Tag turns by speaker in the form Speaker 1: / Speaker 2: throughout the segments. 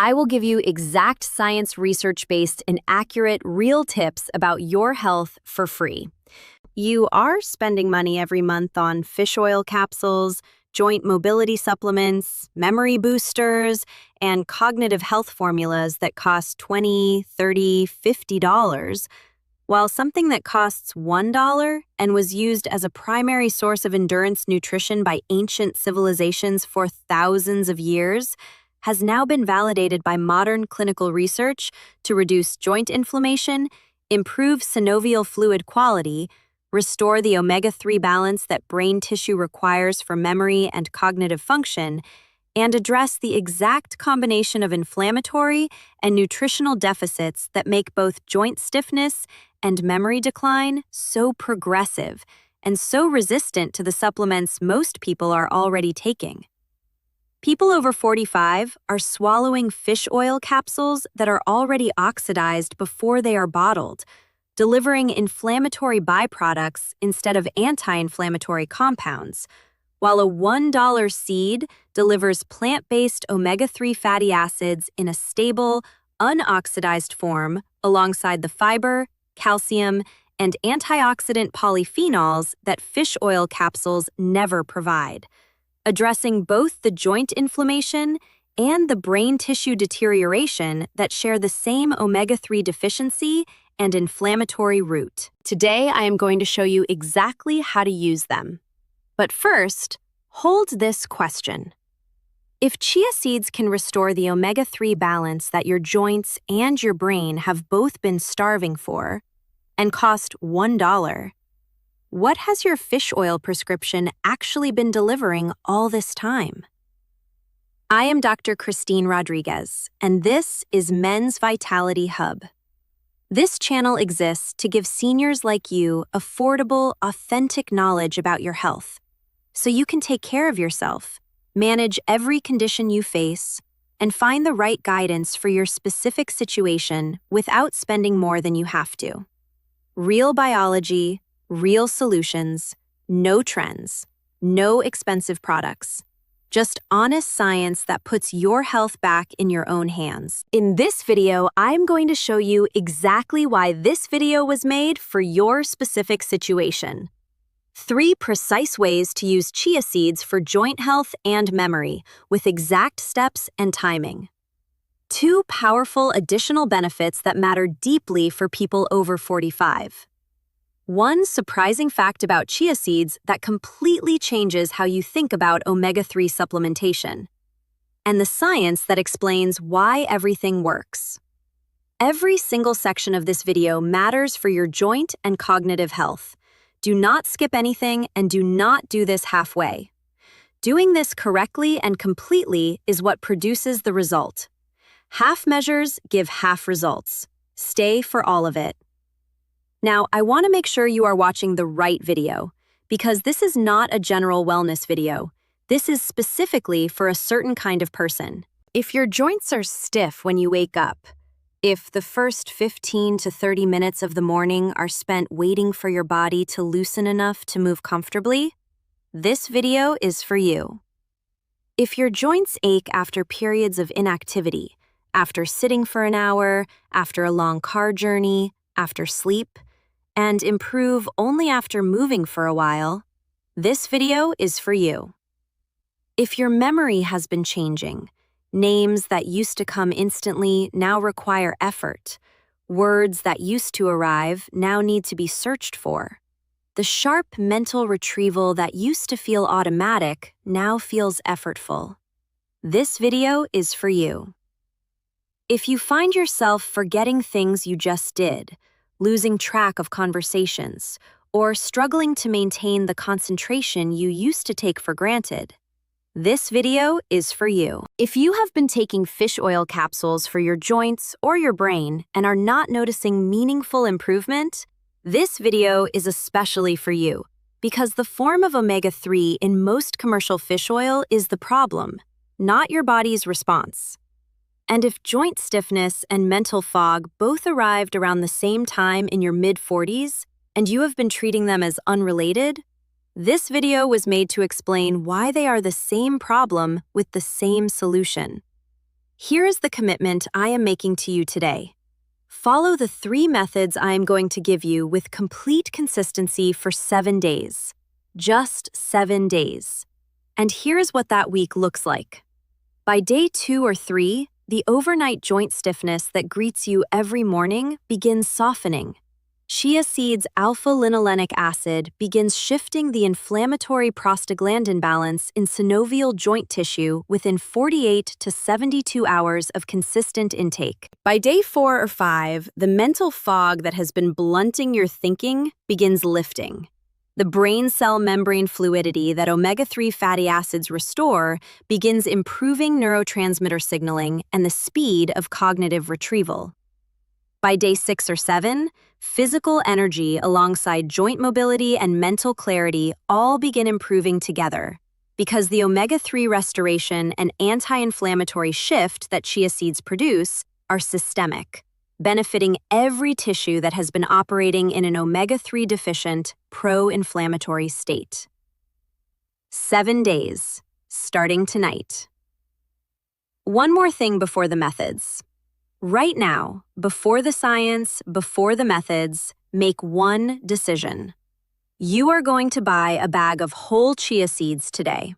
Speaker 1: I will give you exact science research-based and accurate real tips about your health for free. You are spending money every month on fish oil capsules, joint mobility supplements, memory boosters, and cognitive health formulas that cost $20, $30, $50, while something that costs $1 and was used as a primary source of endurance nutrition by ancient civilizations for thousands of years has now been validated by modern clinical research to reduce joint inflammation, improve synovial fluid quality, restore the omega-3 balance that brain tissue requires for memory and cognitive function, and address the exact combination of inflammatory and nutritional deficits that make both joint stiffness and memory decline so progressive and so resistant to the supplements most people are already taking. People over 45 are swallowing fish oil capsules that are already oxidized before they are bottled, delivering inflammatory byproducts instead of anti-inflammatory compounds, while a $1 seed delivers plant-based omega-3 fatty acids in a stable, unoxidized form alongside the fiber, calcium, and antioxidant polyphenols that fish oil capsules never provide, addressing both the joint inflammation and the brain tissue deterioration that share the same omega-3 deficiency and inflammatory root. Today, I am going to show you exactly how to use them. But first, hold this question. If chia seeds can restore the omega-3 balance that your joints and your brain have both been starving for, and cost $1, what has your fish oil prescription actually been delivering all this time? I am Dr. Christine Rodriguez, and this is Men's Vitality Hub. This channel exists to give seniors like you affordable, authentic knowledge about your health, so you can take care of yourself, manage every condition you face, and find the right guidance for your specific situation without spending more than you have to. Real biology, real solutions, no trends, no expensive products. Just honest science that puts your health back in your own hands. In this video, I'm going to show you exactly why this video was made for your specific situation. 3 precise ways to use chia seeds for joint health and memory, with exact steps and timing. 2 powerful additional benefits that matter deeply for people over 45. 1 surprising fact about chia seeds that completely changes how you think about omega-3 supplementation. And the science that explains why everything works. Every single section of this video matters for your joint and cognitive health. Do not skip anything and do not do this halfway. Doing this correctly and completely is what produces the result. Half measures give half results. Stay for all of it. Now, I want to make sure you are watching the right video, because this is not a general wellness video. This is specifically for a certain kind of person. If your joints are stiff when you wake up, if the first 15 to 30 minutes of the morning are spent waiting for your body to loosen enough to move comfortably, this video is for you. If your joints ache after periods of inactivity, after sitting for an hour, after a long car journey, after sleep, and improve only after moving for a while, this video is for you. If your memory has been changing, names that used to come instantly now require effort. Words that used to arrive now need to be searched for. The sharp mental retrieval that used to feel automatic now feels effortful. This video is for you. If you find yourself forgetting things you just did, losing track of conversations, or struggling to maintain the concentration you used to take for granted, this video is for you. If you have been taking fish oil capsules for your joints or your brain and are not noticing meaningful improvement, this video is especially for you, because the form of omega-3 in most commercial fish oil is the problem, not your body's response. And if joint stiffness and mental fog both arrived around the same time in your mid-40s, and you have been treating them as unrelated, this video was made to explain why they are the same problem with the same solution. Here is the commitment I am making to you today. Follow the 3 methods I am going to give you with complete consistency for 7 days. Just 7 days. And here's what that week looks like. By day 2 or 3, the overnight joint stiffness that greets you every morning begins softening. Chia seeds' alpha-linolenic acid begins shifting the inflammatory prostaglandin balance in synovial joint tissue within 48 to 72 hours of consistent intake. By day 4 or 5, the mental fog that has been blunting your thinking begins lifting. The brain cell membrane fluidity that omega-3 fatty acids restore begins improving neurotransmitter signaling and the speed of cognitive retrieval. By day 6 or 7, physical energy alongside joint mobility and mental clarity all begin improving together because the omega-3 restoration and anti-inflammatory shift that chia seeds produce are systemic, benefiting every tissue that has been operating in an omega-3 deficient, pro-inflammatory state. 7 days, starting tonight. One more thing before the methods. Right now, before the science, before the methods, make one decision. You are going to buy a bag of whole chia seeds today.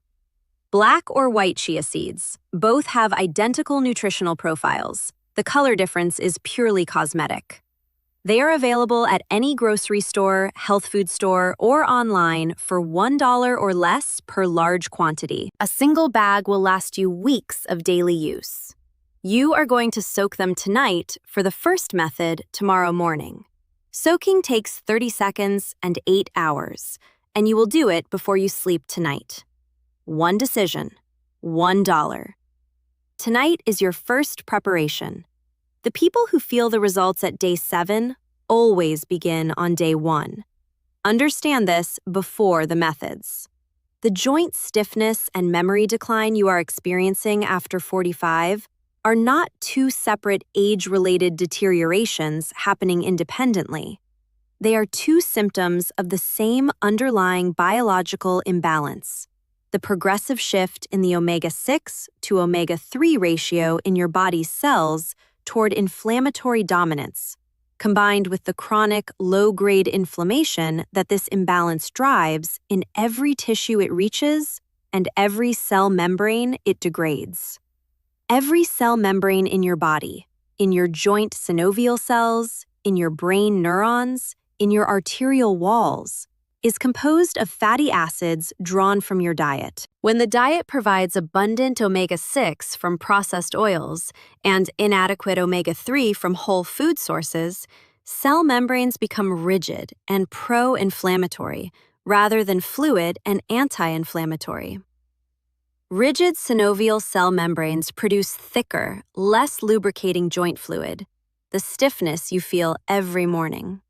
Speaker 1: Black or white chia seeds, both have identical nutritional profiles. The color difference is purely cosmetic. They are available at any grocery store, health food store, or online for $1 or less per large quantity. A single bag will last you weeks of daily use. You are going to soak them tonight for the first method tomorrow morning. Soaking takes 30 seconds and 8 hours, and you will do it before you sleep tonight. One decision, $1. Tonight is your first preparation. The people who feel the results at day 7 always begin on day 1. Understand this before the methods. The joint stiffness and memory decline you are experiencing after 45 are not 2 separate age-related deteriorations happening independently. They are 2 symptoms of the same underlying biological imbalance, the progressive shift in the omega-6 to omega-3 ratio in your body's cells toward inflammatory dominance, combined with the chronic low-grade inflammation that this imbalance drives in every tissue it reaches and every cell membrane it degrades. Every cell membrane in your body, in your joint synovial cells, in your brain neurons, in your arterial walls, is composed of fatty acids drawn from your diet. When the diet provides abundant omega-6 from processed oils and inadequate omega-3 from whole food sources, cell membranes become rigid and pro-inflammatory rather than fluid and anti-inflammatory. Rigid synovial cell membranes produce thicker, less lubricating joint fluid, the stiffness you feel every morning.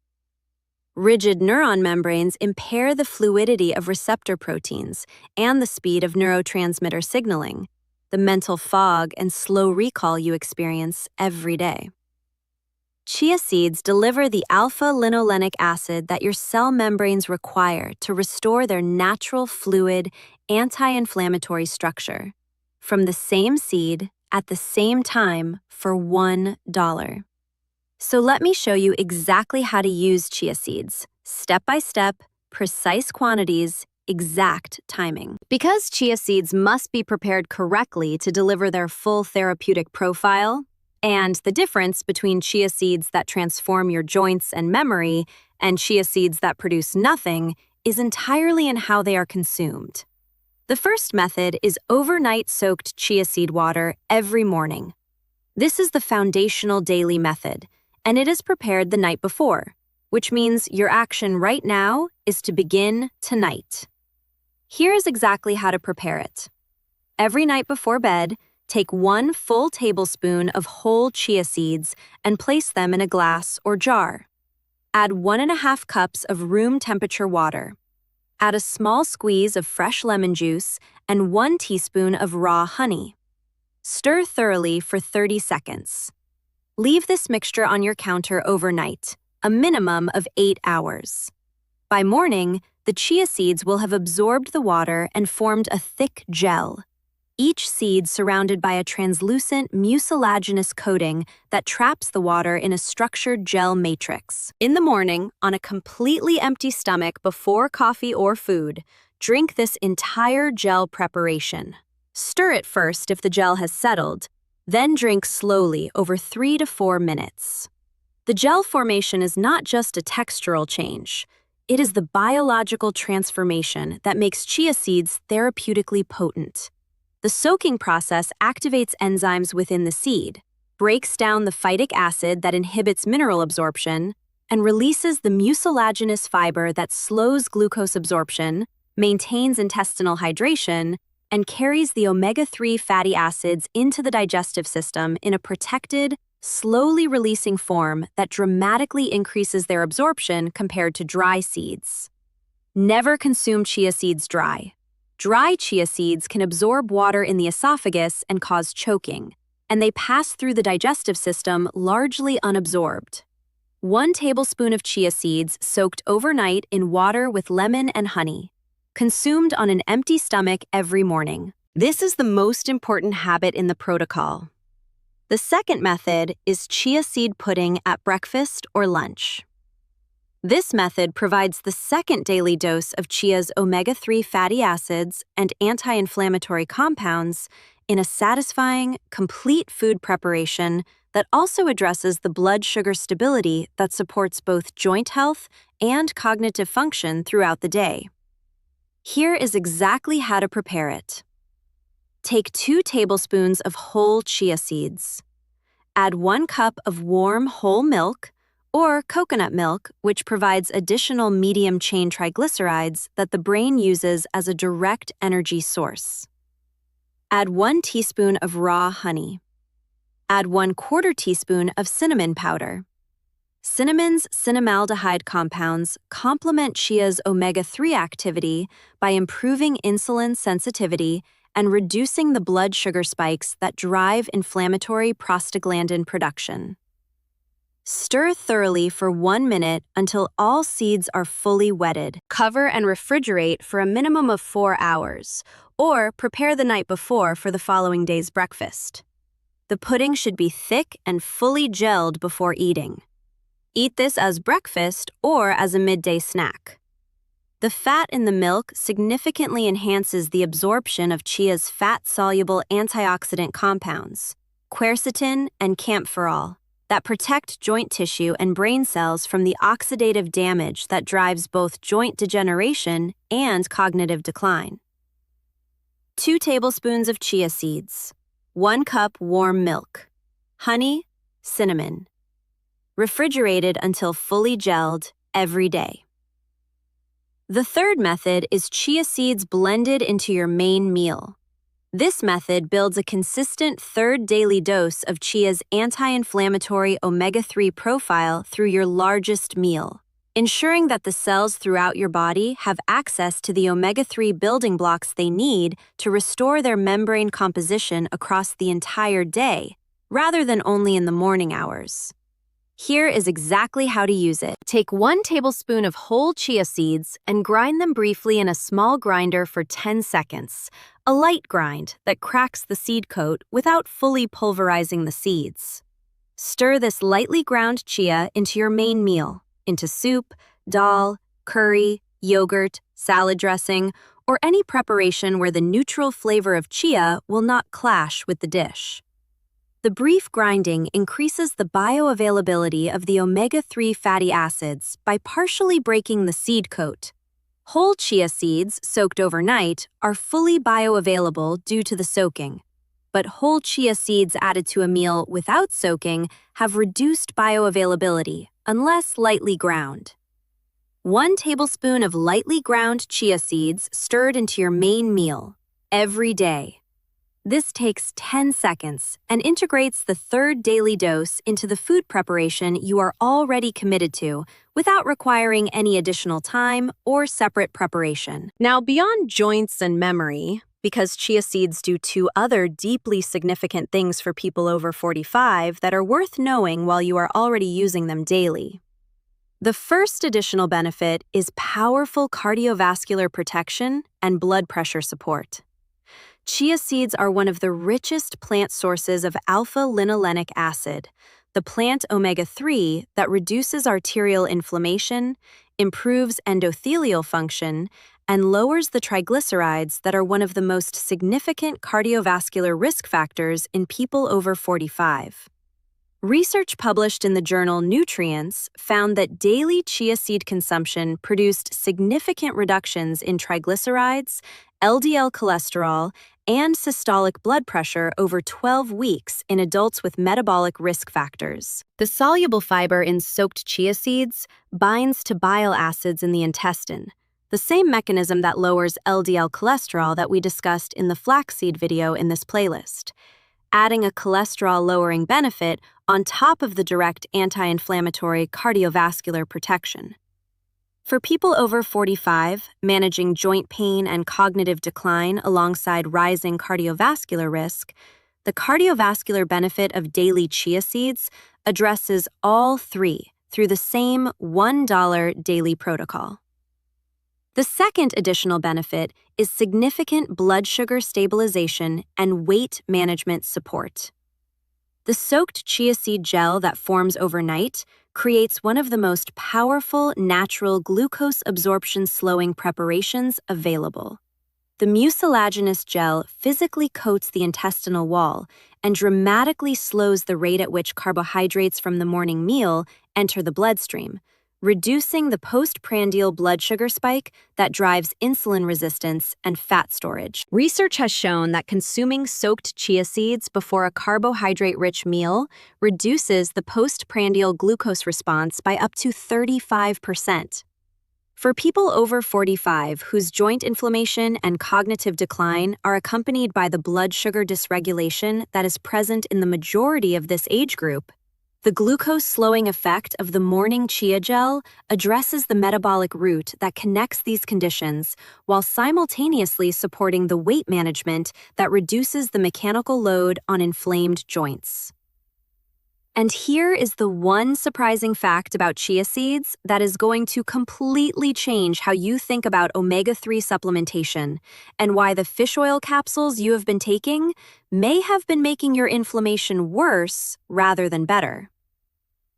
Speaker 1: Rigid neuron membranes impair the fluidity of receptor proteins and the speed of neurotransmitter signaling, the mental fog and slow recall you experience every day. Chia seeds deliver the alpha-linolenic acid that your cell membranes require to restore their natural fluid, anti-inflammatory structure from the same seed at the same time for $1. So let me show you exactly how to use chia seeds, step by step, precise quantities, exact timing. Because chia seeds must be prepared correctly to deliver their full therapeutic profile, and the difference between chia seeds that transform your joints and memory and chia seeds that produce nothing is entirely in how they are consumed. The first method is overnight soaked chia seed water every morning. This is the foundational daily method, and it is prepared the night before, which means your action right now is to begin tonight. Here is exactly how to prepare it. Every night before bed, take 1 full tablespoon of whole chia seeds and place them in a glass or jar. Add 1.5 cups of room temperature water. Add a small squeeze of fresh lemon juice and 1 teaspoon of raw honey. Stir thoroughly for 30 seconds. Leave this mixture on your counter overnight, a minimum of 8 hours. By morning, the chia seeds will have absorbed the water and formed a thick gel. each seed surrounded by a translucent mucilaginous coating that traps the water in a structured gel matrix. In the morning, on a completely empty stomach before coffee or food, drink this entire gel preparation. Stir it first if the gel has settled, then drink slowly over 3 to 4 minutes. The gel formation is not just a textural change. It is the biological transformation that makes chia seeds therapeutically potent. The soaking process activates enzymes within the seed, breaks down the phytic acid that inhibits mineral absorption, and releases the mucilaginous fiber that slows glucose absorption, maintains intestinal hydration, and carries the omega-3 fatty acids into the digestive system in a protected, slowly releasing form that dramatically increases their absorption compared to dry seeds. Never consume chia seeds dry. Dry chia seeds can absorb water in the esophagus and cause choking, and they pass through the digestive system largely unabsorbed. 1 tablespoon of chia seeds soaked overnight in water with lemon and honey, consumed on an empty stomach every morning. This is the most important habit in the protocol. The second method is chia seed pudding at breakfast or lunch. This method provides the second daily dose of chia's omega-3 fatty acids and anti-inflammatory compounds in a satisfying, complete food preparation that also addresses the blood sugar stability that supports both joint health and cognitive function throughout the day. Here is exactly how to prepare it. Take 2 tablespoons of whole chia seeds. Add 1 cup of warm whole milk or coconut milk, which provides additional medium-chain triglycerides that the brain uses as a direct energy source. Add 1 teaspoon of raw honey. Add 1/4 teaspoon of cinnamon powder. Cinnamon's cinnamaldehyde compounds complement chia's omega-3 activity by improving insulin sensitivity and reducing the blood sugar spikes that drive inflammatory prostaglandin production. Stir thoroughly for 1 minute until all seeds are fully wetted. Cover and refrigerate for a minimum of 4 hours, or prepare the night before for the following day's breakfast. The pudding should be thick and fully gelled before eating. Eat this as breakfast or as a midday snack. The fat in the milk significantly enhances the absorption of chia's fat-soluble antioxidant compounds, quercetin and kaempferol, that protect joint tissue and brain cells from the oxidative damage that drives both joint degeneration and cognitive decline. 2 tablespoons of chia seeds, 1 cup warm milk, honey, cinnamon. Refrigerated until fully gelled every day. The third method is chia seeds blended into your main meal. This method builds a consistent third daily dose of chia's anti-inflammatory omega-3 profile through your largest meal, ensuring that the cells throughout your body have access to the omega-3 building blocks they need to restore their membrane composition across the entire day, rather than only in the morning hours. Here is exactly how to use it. Take 1 tablespoon of whole chia seeds and grind them briefly in a small grinder for 10 seconds, a light grind that cracks the seed coat without fully pulverizing the seeds. Stir this lightly ground chia into your main meal, into soup, dal, curry, yogurt, salad dressing, or any preparation where the neutral flavor of chia will not clash with the dish. The brief grinding increases the bioavailability of the omega-3 fatty acids by partially breaking the seed coat. Whole chia seeds soaked overnight are fully bioavailable due to the soaking, but whole chia seeds added to a meal without soaking have reduced bioavailability unless lightly ground. 1 tablespoon of lightly ground chia seeds stirred into your main meal every day. This takes 10 seconds and integrates the third daily dose into the food preparation you are already committed to without requiring any additional time or separate preparation. Now, beyond joints and memory, because chia seeds do 2 other deeply significant things for people over 45 that are worth knowing while you are already using them daily. The first additional benefit is powerful cardiovascular protection and blood pressure support. Chia seeds are one of the richest plant sources of alpha-linolenic acid, the plant omega-3 that reduces arterial inflammation, improves endothelial function, and lowers the triglycerides that are one of the most significant cardiovascular risk factors in people over 45. Research published in the journal Nutrients found that daily chia seed consumption produced significant reductions in triglycerides, LDL cholesterol, and systolic blood pressure over 12 weeks in adults with metabolic risk factors. The soluble fiber in soaked chia seeds binds to bile acids in the intestine, the same mechanism that lowers LDL cholesterol that we discussed in the flaxseed video in this playlist, adding a cholesterol-lowering benefit on top of the direct anti-inflammatory cardiovascular protection. For people over 45, managing joint pain and cognitive decline alongside rising cardiovascular risk, the cardiovascular benefit of daily chia seeds addresses all three through the same $1 daily protocol. The second additional benefit is significant blood sugar stabilization and weight management support. The soaked chia seed gel that forms overnight creates one of the most powerful natural glucose absorption slowing preparations available. The mucilaginous gel physically coats the intestinal wall and dramatically slows the rate at which carbohydrates from the morning meal enter the bloodstream, reducing the postprandial blood sugar spike that drives insulin resistance and fat storage. Research has shown that consuming soaked chia seeds before a carbohydrate-rich meal reduces the postprandial glucose response by up to 35%. For people over 45 whose joint inflammation and cognitive decline are accompanied by the blood sugar dysregulation that is present in the majority of this age group, the glucose-slowing effect of the morning chia gel addresses the metabolic route that connects these conditions while simultaneously supporting the weight management that reduces the mechanical load on inflamed joints. And here is the one surprising fact about chia seeds that is going to completely change how you think about omega-3 supplementation and why the fish oil capsules you have been taking may have been making your inflammation worse rather than better.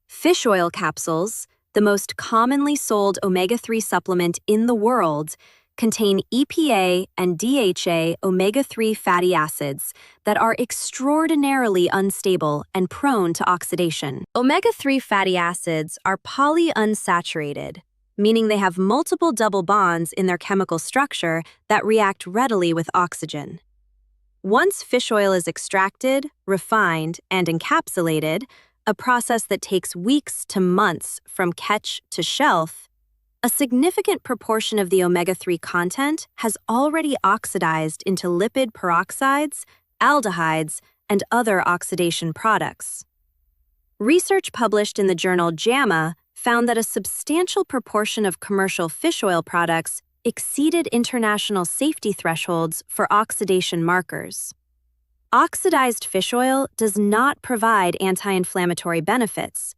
Speaker 1: Fish oil capsules, the most commonly sold omega-3 supplement in the world, contain EPA and DHA omega-3 fatty acids that are extraordinarily unstable and prone to oxidation. Omega-3 fatty acids are polyunsaturated, meaning they have multiple double bonds in their chemical structure that react readily with oxygen. Once fish oil is extracted, refined, and encapsulated, a process that takes weeks to months from catch to shelf, a significant proportion of the omega-3 content has already oxidized into lipid peroxides, aldehydes, and other oxidation products. Research published in the journal JAMA found that a substantial proportion of commercial fish oil products exceeded international safety thresholds for oxidation markers. Oxidized fish oil does not provide anti-inflammatory benefits.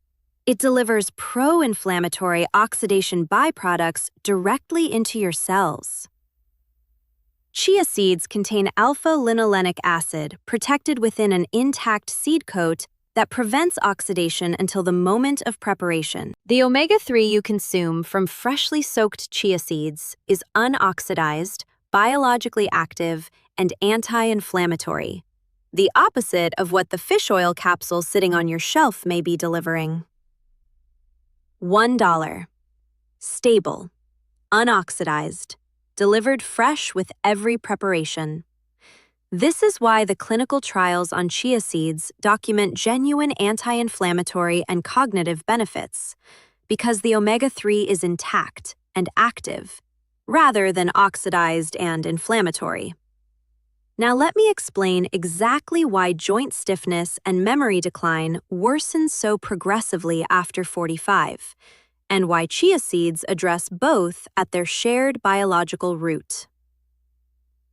Speaker 1: It delivers pro-inflammatory oxidation byproducts directly into your cells. Chia seeds contain alpha-linolenic acid protected within an intact seed coat that prevents oxidation until the moment of preparation. The omega-3 you consume from freshly soaked chia seeds is unoxidized, biologically active, and anti-inflammatory, the opposite of what the fish oil capsules sitting on your shelf may be delivering. $1. Stable, unoxidized, delivered fresh with every preparation. This is why the clinical trials on chia seeds document genuine anti-inflammatory and cognitive benefits, because the omega-3 is intact and active, rather than oxidized and inflammatory. Now let me explain exactly why joint stiffness and memory decline worsen so progressively after 45, and why chia seeds address both at their shared biological root.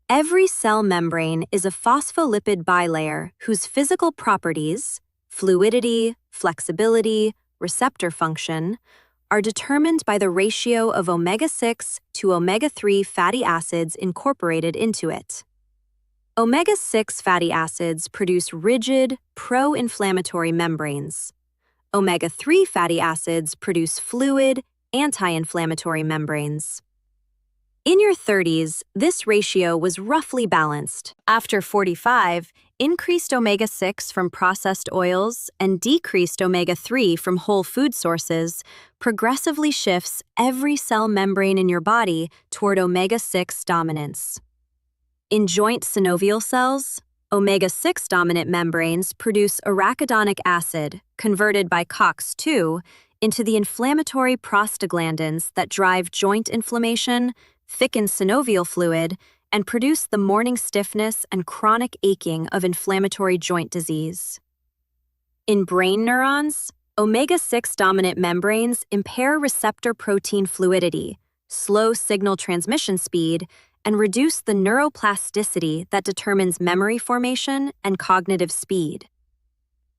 Speaker 1: Every cell membrane is a phospholipid bilayer whose physical properties, fluidity, flexibility, receptor function, are determined by the ratio of omega-6 to omega-3 fatty acids incorporated into it. Omega-6 fatty acids produce rigid, pro-inflammatory membranes. Omega-3 fatty acids produce fluid, anti-inflammatory membranes. In your 30s, this ratio was roughly balanced. After 45, increased omega-6 from processed oils and decreased omega-3 from whole food sources progressively shifts every cell membrane in your body toward omega-6 dominance. In joint synovial cells, omega-6 dominant membranes produce arachidonic acid, converted by COX-2, into the inflammatory prostaglandins that drive joint inflammation, thicken synovial fluid, and produce the morning stiffness and chronic aching of inflammatory joint disease. In brain neurons, omega-6 dominant membranes impair receptor protein fluidity, slow signal transmission speed, and reduce the neuroplasticity that determines memory formation and cognitive speed.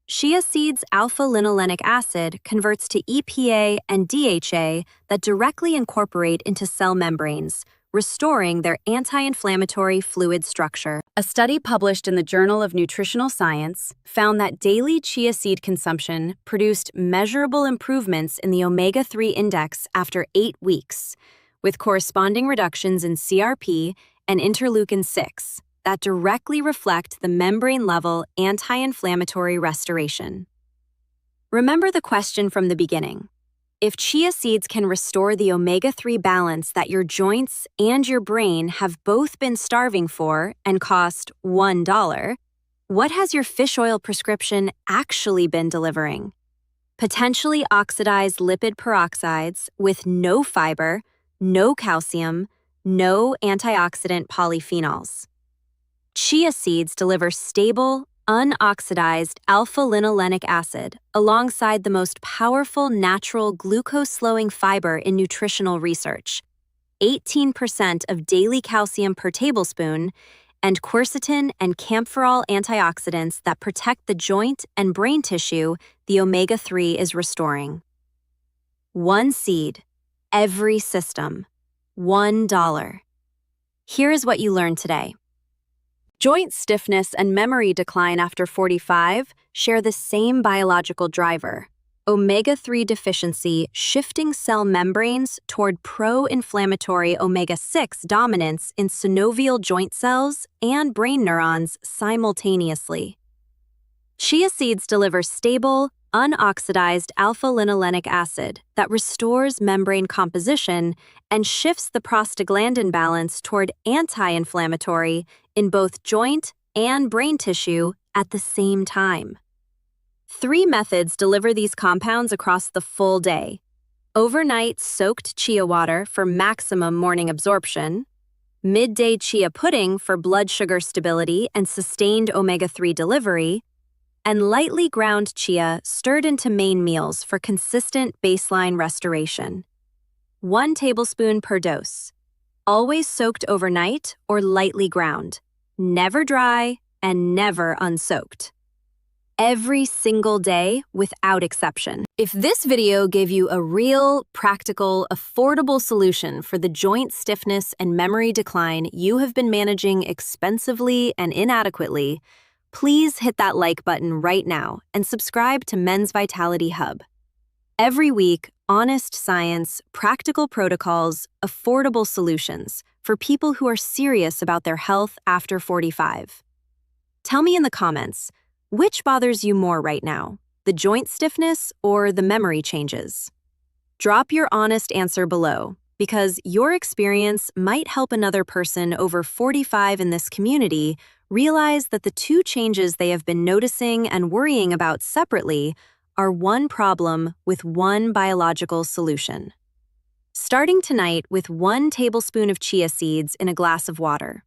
Speaker 1: Chia seeds' alpha-linolenic acid converts to EPA and DHA that directly incorporate into cell membranes, restoring their anti-inflammatory fluid structure. A study published in the Journal of Nutritional Science found that daily chia seed consumption produced measurable improvements in the omega-3 index after 8 weeks, with corresponding reductions in CRP and interleukin-6 that directly reflect the membrane-level anti-inflammatory restoration. Remember the question from the beginning. If chia seeds can restore the omega-3 balance that your joints and your brain have both been starving for and cost $1, what has your fish oil prescription actually been delivering? Potentially oxidized lipid peroxides with no fiber, no calcium, no antioxidant polyphenols. Chia seeds deliver stable, unoxidized alpha-linolenic acid alongside the most powerful natural glucose-slowing fiber in nutritional research, 18% of daily calcium per tablespoon, and quercetin and camphorol antioxidants that protect the joint and brain tissue the omega-3 is restoring. One seed, every system, $1. Here is what you learned today. Joint stiffness and memory decline after 45 share the same biological driver, omega-3 deficiency shifting cell membranes toward pro-inflammatory omega-6 dominance in synovial joint cells and brain neurons simultaneously. Chia seeds deliver stable, unoxidized alpha-linolenic acid that restores membrane composition and shifts the prostaglandin balance toward anti-inflammatory in both joint and brain tissue at the same time. 3 methods deliver these compounds across the full day. Overnight soaked chia water for maximum morning absorption, midday chia pudding for blood sugar stability and sustained omega-3 delivery, and lightly ground chia stirred into main meals for consistent baseline restoration. 1 tablespoon per dose. Always soaked overnight or lightly ground. Never dry and never unsoaked. Every single day without exception. If this video gave you a real, practical, affordable solution for the joint stiffness and memory decline you have been managing expensively and inadequately, please hit that like button right now and subscribe to Men's Vitality Hub. Every week, honest science, practical protocols, affordable solutions for people who are serious about their health after 45. Tell me in the comments, which bothers you more right now, the joint stiffness or the memory changes? Drop your honest answer below, because your experience might help another person over 45 in this community realize that the 2 changes they have been noticing and worrying about separately are one problem with one biological solution. Starting tonight with 1 tablespoon of chia seeds in a glass of water.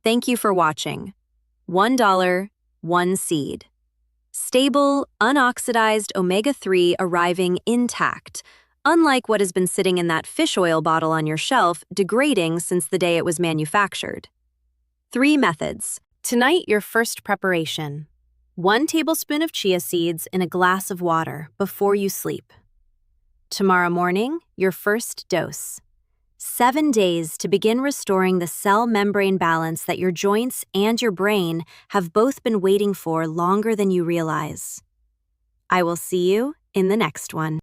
Speaker 1: Thank you for watching. $1, 1 seed. Stable, unoxidized omega-3 arriving intact, unlike what has been sitting in that fish oil bottle on your shelf, degrading since the day it was manufactured. 3 methods. Tonight, your first preparation. 1 tablespoon of chia seeds in a glass of water before you sleep. Tomorrow morning, your first dose. 7 days to begin restoring the cell membrane balance that your joints and your brain have both been waiting for longer than you realize. I will see you in the next one.